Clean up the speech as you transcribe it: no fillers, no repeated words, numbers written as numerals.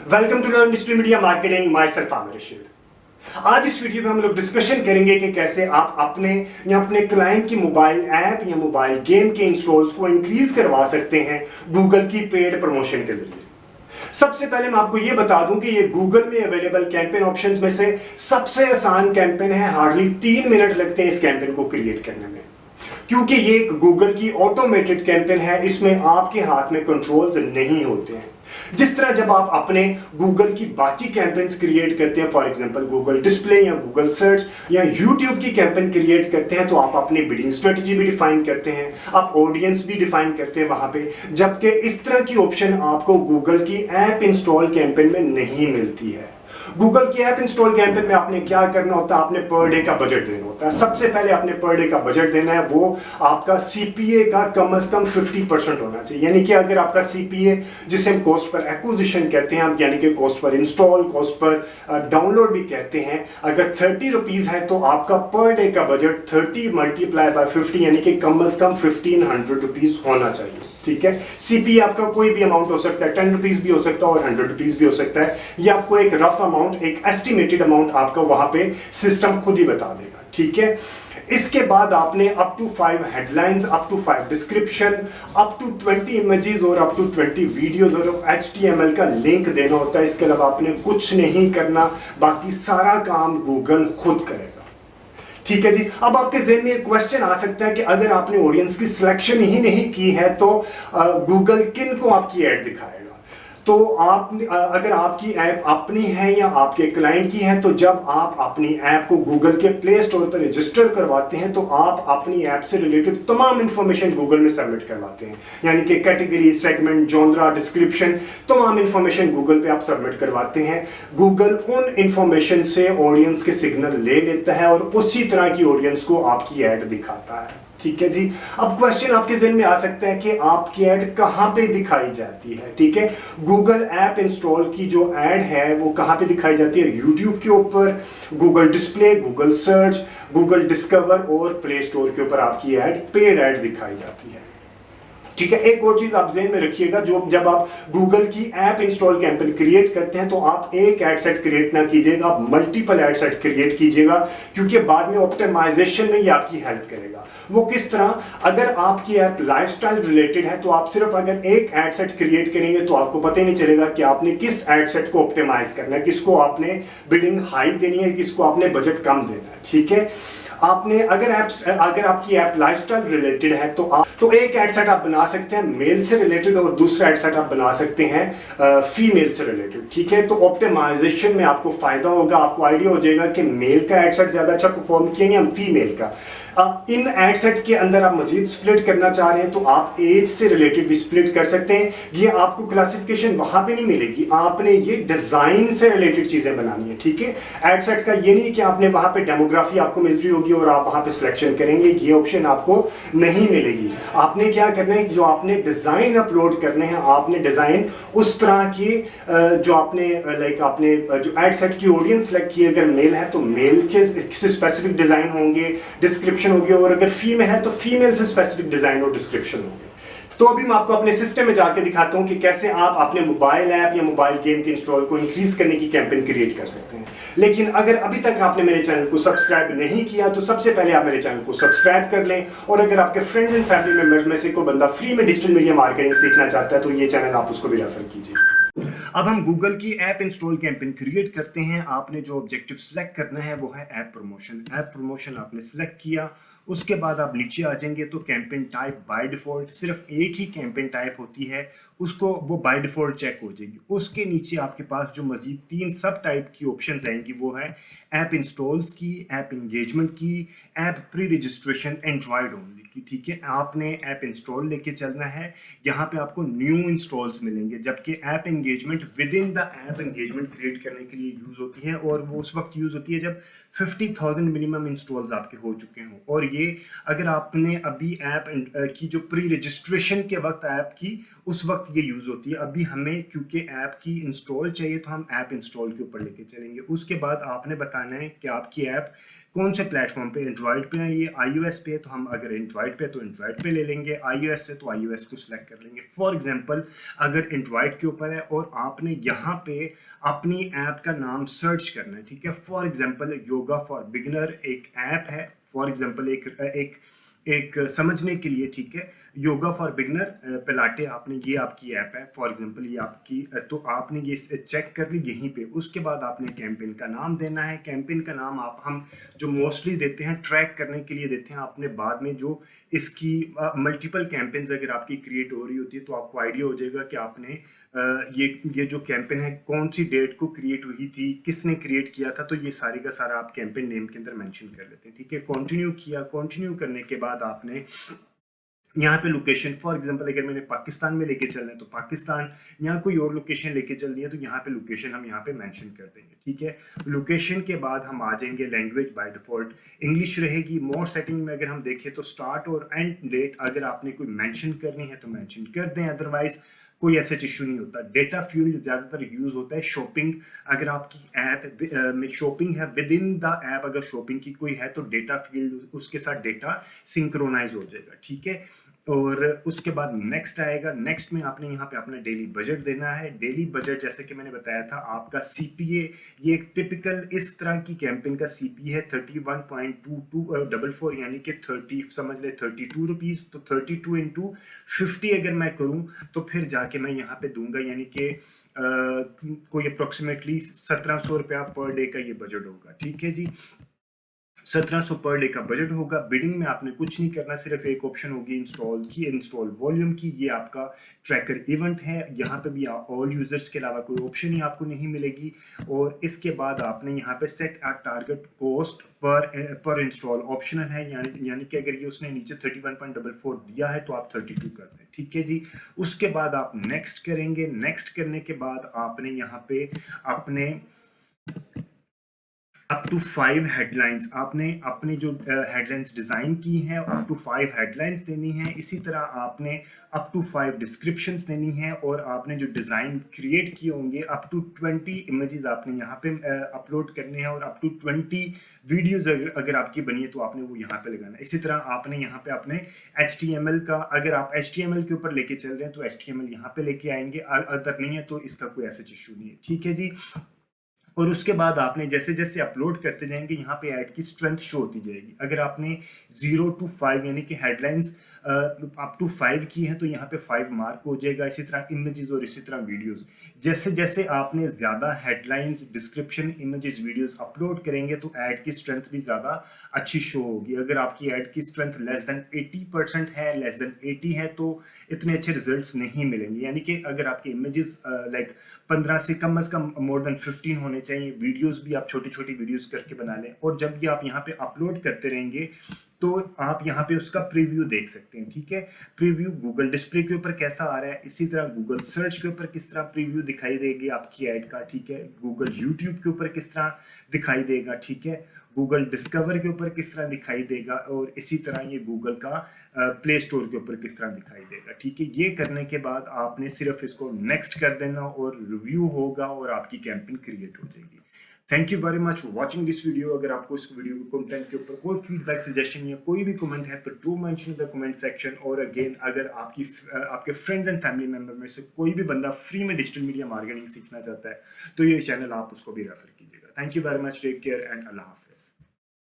Welcome to learn digital media marketing, myself Aamir Rashid. आज इस video में हम लोग डिस्कशन करेंगे कि कैसे आप अपने या अपने क्लाइंट की मोबाइल ऐप या मोबाइल गेम के इंस्टॉल्स को इंक्रीज करवा सकते हैं गूगल की पेड प्रमोशन के जरिए। सबसे पहले मैं आपको यह बता दूं कि ये गूगल में अवेलेबल कैंपेन ऑप्शंस में से सबसे आसान कैंपेन है। हार्डली 3 मिनट लगते हैं इस कैंपेन को क्रिएट करने में, क्योंकि ये एक गूगल की ऑटोमेटेड कैंपेन है। इसमें आपके हाथ में कंट्रोल्स नहीं होते हैं। जिस तरह जब आप अपने गूगल की बाकी कैंपेन्स क्रिएट करते हैं, फॉर एग्जांपल गूगल डिस्प्ले या गूगल सर्च या यूट्यूब की कैंपेन क्रिएट करते हैं, तो आप अपनी बिडिंग स्ट्रेटजी भी डिफाइन करते हैं, आप ऑडियंस भी डिफाइन करते हैं वहां पे। जबकि इस तरह की ऑप्शन आपको गूगल की ऐप इंस्टॉल कैंपेन में नहीं मिलती है। गूगल की ऐप इंस्टॉल कैंपेन में आपने क्या करना होता है, आपने पर डे का बजट देना होता है। सबसे पहले आपने पर डे का बजट देना है, वो आपका सीपीए का कम से कम 50% होना चाहिए। यानी कि अगर आपका सीपीए, जिसे हम कॉस्ट पर एक्विजिशन कहते हैं, यानी कि cost per install, cost per download भी कहते हैं, अगर 30 रुपीज है तो आपका पर डे का बजट 30 मल्टीप्लाई बाय 50 यानी कि कम से कम 1500 रुपीज होना चाहिए। ठीक है, सीपीए आपका कोई भी अमाउंट हो सकता है, 10 रुपीज भी हो सकता है और 100 रुपीज भी हो सकता है। ये आपको एक रफ अमाउंट, एक एस्टिमेटेड अमाउंट आपका वहां पे सिस्टम खुद ही बता देगा। ठीक है, इसके बाद आपने up to 5 headlines, up to 5 description, up to 20 images और अप टू 20 वीडियोस और HTML का लिंक देना होता है। इसके अलावा आपने कुछ नहीं करना, बाकी सारा काम गूगल खुद करेगा। ठीक है जी। अब आपके ज़हन में एक क्वेश्चन आ सकता है कि अगर आपने ऑडियंस की सिलेक्शन ही नहीं की है तो गूगल किन को आपकी ऐड दिखाएगा। तो आप अगर आपकी ऐप अपनी है या आपके क्लाइंट की है, तो जब आप अपनी ऐप को गूगल के प्ले स्टोर पर रजिस्टर करवाते हैं तो आप अपनी ऐप से रिलेटेड तमाम इंफॉर्मेशन गूगल में सबमिट करवाते हैं। यानी कि कैटेगरी, सेगमेंट, जॉनरा, डिस्क्रिप्शन, तमाम इंफॉर्मेशन गूगल पे आप सबमिट करवाते हैं। गूगल उन इंफॉर्मेशन से ऑडियंस के सिग्नल ले लेता है और उसी तरह की ऑडियंस को आपकी ऐड दिखाता है। ठीक है जी। अब क्वेश्चन आपके ज़हन में आ सकता है कि आपकी ऐड कहां पे दिखाई जाती है। ठीक है, गूगल ऐप इंस्टॉल की जो ऐड है वो कहां पे दिखाई जाती है? यूट्यूब के ऊपर, Google display, Google search, Google discover और प्ले स्टोर के ऊपर आपकी ऐड, पेड ऐड दिखाई जाती है। ठीक है, एक और चीज आप ज़हन में रखिएगा, जो जब आप गूगल की ऐप इंस्टॉल कैंपेन क्रिएट करते हैं तो आप एक एड सेट क्रिएट ना कीजिएगा, आप मल्टीपल एड सेट क्रिएट कीजिएगा, क्योंकि बाद में ऑप्टिमाइजेशन में ये आपकी हेल्प करेगा। वो किस तरह? अगर आपकी ऐप लाइफस्टाइल रिलेटेड है तो आप सिर्फ अगर एक एड सेट क्रिएट करेंगे तो आपको पता ही नहीं चलेगा कि आपने किस एड सेट को ऑप्टिमाइज करना है, किसको आपने बिडिंग हाई देनी है, किसको आपने बजट कम देना है। ठीक है, आपने अगर आपकी ऐप लाइफस्टाइल रिलेटेड है तो एक एड सेट आप बना सकते हैं मेल से रिलेटेड और दूसरा एड सेट आप बना सकते हैं फीमेल से रिलेटेड। ठीक है, तो ऑप्टिमाइजेशन में आपको फायदा होगा, आपको आइडिया हो जाएगा कि मेल का एड सेट ज्यादा अच्छा परफॉर्म किया या फीमेल का। इन एड सेट के अंदर आप मजीद स्प्लिट करना चाह रहे हैं तो आप एज से रिलेटेड भी स्प्लिट कर सकते हैं। ये आपको क्लासिफिकेशन वहां पे नहीं मिलेगी, आपने ये डिजाइन से रिलेटेड चीजें बनानी है। ठीक है, एड सेट का ये नहीं कि आपने वहां पे डेमोग्राफी आपको मिल रही होगी और आप वहां पे सिलेक्शन करेंगे, ये ऑप्शन आपको नहीं मिलेगी। आपने क्या करना है, जो आपने डिजाइन अपलोड करने हैं, आपने डिजाइन उस तरह की जो आपने आपने जो एड सेट की ऑडियंस सेलेक्ट की, अगर मेल है तो मेल के स्पेसिफिक डिजाइन होंगे, डिस्क्रिप्शन होगी, और अगर फीमेल है तो फीमेल से स्पेसिफिक डिजाइन और डिस्क्रिप्शन होंगे। तो अभी मैं आपको अपने सिस्टम में जाके दिखाता हूं कि कैसे आप अपने मोबाइल ऐप या मोबाइल गेम के इंस्टॉल को इंक्रीज करने की कैंपेन क्रिएट कर सकते हैं। लेकिन अगर अभी तक आपने मेरे चैनल को सब्सक्राइब नहीं किया तो सबसे पहले आप मेरे चैनल को सब्सक्राइब कर लें, और अगर आपके फ्रेंड्स एंड फैमिली मेंबर्स में से कोई बंदा फ्री में डिजिटल मीडिया मार्केटिंग सीखना चाहता है तो ये चैनल आप उसको भी रेफर कीजिए। अब हम गूगल की ऐप इंस्टॉल कैंपेन क्रिएट करते हैं। आपने जो ऑब्जेक्टिव सिलेक्ट करना है वो है ऐप प्रमोशन। ऐप प्रमोशन आपने सिलेक्ट किया, उसके बाद आप नीचे आ जाएंगे तो कैंपेन टाइप बाय डिफॉल्ट सिर्फ एक ही कैंपेन टाइप होती है, उसको वो बाय डिफॉल्ट चेक हो जाएगी। उसके नीचे आपके पास जो मजीद 3 सब टाइप की ऑप्शंस आएंगी वो है ऐप इंस्टॉल्स की, ऐप एंगेजमेंट की, app pre registration, Android only की। ठीक है, आपने ऐप इंस्टॉल लेके चलना है, यहाँ पे आपको न्यू इंस्टॉल्स मिलेंगे, जबकि app engagement with in the app engagement create करने के लिए यूज होती है, और वो उस वक्त यूज होती है जब 50,000 मिनिमम इंस्टॉल्स आपके हो चुके हों। और ये अगर आपने अभी ऐप की जो प्री रजिस्ट्रेशन के वक्त ऐप की, उस वक्त वक्त ये यूज़ होती है। अभी हमें क्योंकि ऐप की इंस्टॉल चाहिए तो हम ऐप इंस्टॉल के ऊपर लेके चलेंगे। उसके बाद आपने बताना है कि आपकी ऐप कौन से प्लेटफॉर्म पे, एंड्रॉयड पे है, ये iOS पे है तो हम अगर एंड्रॉयड पे तो एंड्रॉयड पे ले लेंगे, iOS है तो iOS को सिलेक्ट कर लेंगे। फॉर एग्जांपल अगर एंड्रॉयड के ऊपर है और आपने यहाँ पे अपनी ऐप का नाम सर्च करना है, ठीक है। For example yoga for beginner एक ऐप है, फॉर एग्जांपल एक एक समझने के लिए, ठीक है। योगा फॉर बिगनर पिलाटे आपने, ये आपकी ऐप है फॉर एग्जांपल, ये आपकी तो आपने ये चेक कर ली यहीं पे। उसके बाद आपने कैंपेन का नाम देना है। कैंपेन का नाम आप हम जो मोस्टली देते हैं ट्रैक करने के लिए देते हैं। आपने बाद में जो इसकी मल्टीपल कैंपेन्स अगर आपकी क्रिएट हो रही होती है तो आपको आइडिया हो जाएगा कि आपने ये जो कैंपेन है कौन सी डेट को क्रिएट हुई थी, किसने क्रिएट किया था, तो ये सारी का सारा आप कैंपेन नेम के अंदर मेंशन कर लेते हैं, ठीक है। कंटिन्यू किया, कंटिन्यू करने के बाद आपने यहाँ पे लोकेशन, फॉर एग्जांपल अगर मैंने पाकिस्तान में लेके चलना है तो पाकिस्तान, यहाँ कोई और लोकेशन लेके चलनी है तो यहाँ पे लोकेशन हम यहाँ पे मेंशन कर देंगे, ठीक है। लोकेशन के बाद हम आ जाएंगे लैंग्वेज, बाय डिफॉल्ट इंग्लिश रहेगी। मोर सेटिंग में अगर हम देखें तो स्टार्ट और एंड डेट अगर आपने कोई मेंशन करनी है तो मेंशन कर दें, अदरवाइज कोई ऐसा इशू नहीं होता। डेटा फील्ड ज्यादातर यूज होता है शॉपिंग, अगर आपकी ऐप में शॉपिंग है, विद इन द ऐप अगर शॉपिंग की कोई है तो डेटा फील्ड उसके साथ डेटा सिंक्रोनाइज हो जाएगा, ठीक है। और उसके बाद नेक्स्ट आएगा। नेक्स्ट में आपने यहाँ पे अपना डेली बजट देना है। डेली बजट जैसे कि मैंने बताया था आपका सीपीए, ये एक टिपिकल इस तरह की कैंपेन का सीपीए है 31.2244 यानी कि 30 समझ ले 32 रुपीज। तो 32 इंटू 50 अगर मैं करूँ तो फिर जाके मैं यहाँ पे दूंगा, यानी कि कोई अप्रोक्सीमेटली 1700 रुपया पर डे का ये बजट होगा, ठीक है जी। 1700 पर डे का बजट होगा। बिडिंग में आपने कुछ नहीं करना, सिर्फ एक ऑप्शन होगी इंस्टॉल की, इंस्टॉल वॉल्यूम की। ये आपका ट्रैकर इवेंट है, यहाँ पे भी ऑल यूजर्स के अलावा कोई ऑप्शन ही आपको नहीं मिलेगी। और इसके बाद आपने यहाँ पे set a target cost per install optional है, यानी कि अगर ये उसने नीचे 31.44 दिया है तो आप 32 कर दें, ठीक है जी। उसके बाद आप नेक्स्ट करेंगे। नेक्स्ट करने के बाद आपने यहाँ पे अपने अप टू 5 हेडलाइंस, आपने अपने जो हेडलाइंस डिजाइन की हैं अप टू 5 हेडलाइंस देनी है। इसी तरह आपने अप टू 5 डिस्क्रिप्शंस देनी है और आपने जो डिजाइन क्रिएट किए होंगे अप टू 20 इमेजेस आपने यहाँ पे अपलोड करने हैं और अप टू 20 वीडियोस अगर आपकी बनी है तो आपने वो यहाँ पे लगाना है। इसी तरह आपने यहाँ पे अपने HTML का, अगर आप HTML के ऊपर लेके चल रहे हैं तो HTML यहाँ पे लेके आएंगे, अगर नहीं है तो इसका कोई ऐसा इशू नहीं है, ठीक है जी। और उसके बाद आपने जैसे जैसे अपलोड करते जाएंगे यहाँ पे ऐड की स्ट्रेंथ शो होती जाएगी। अगर आपने 0 to 5 यानी कि हेडलाइंस अप टू 5 की है तो यहाँ पे 5 मार्क हो जाएगा। इसी तरह इमेजेस और इसी तरह वीडियोस, जैसे जैसे आपने ज्यादा headlines, description, images, videos upload करेंगे तो ऐड की स्ट्रेंथ भी ज्यादा अच्छी शो होगी। अगर आपकी ऐड की स्ट्रेंथ लेस देन 80% है, लेस देन 80 है तो इतने अच्छे रिजल्ट्स नहीं मिलेंगे। यानी कि अगर आपके इमेजेस लाइक 15 से कम मोर देन 15 होने चाहिए। वीडियोस भी आप छोटी छोटी वीडियोस करके बना लें और जब ये आप यहाँ पे अपलोड करते रहेंगे तो आप यहाँ पे उसका प्रीव्यू देख सकते हैं, ठीक है। प्रीव्यू गूगल डिस्प्ले के ऊपर कैसा आ रहा है, इसी तरह गूगल सर्च के ऊपर किस तरह प्रीव्यू दिखाई देगी आपकी ऐड का, ठीक है। गूगल यूट्यूब के ऊपर किस तरह दिखाई देगा, ठीक है। गूगल डिस्कवर के ऊपर किस तरह दिखाई देगा और इसी तरह ये गूगल का प्ले स्टोर के ऊपर किस तरह दिखाई देगा, ठीक है। ये करने के बाद आपने सिर्फ इसको नेक्स्ट कर देना और रिव्यू होगा और आपकी कैंपेन क्रिएट हो जाएगी। Thank you very much for watching this video. अगर आपको इस वीडियो के कंटेंट के ऊपर कोई फीडबैक, सजेशन या कोई भी कमेंट है तो do mention in the comment section. और अगेन अगर आपके फ्रेंड्स एंड फैमिली मेंबर में से कोई भी बंदा फ्री में डिजिटल मीडिया मार्केटिंग सीखना चाहता है तो ये चैनल आप उसको भी रेफर कीजिएगा। Thank you very much, take care and अल्लाह हाफिज़।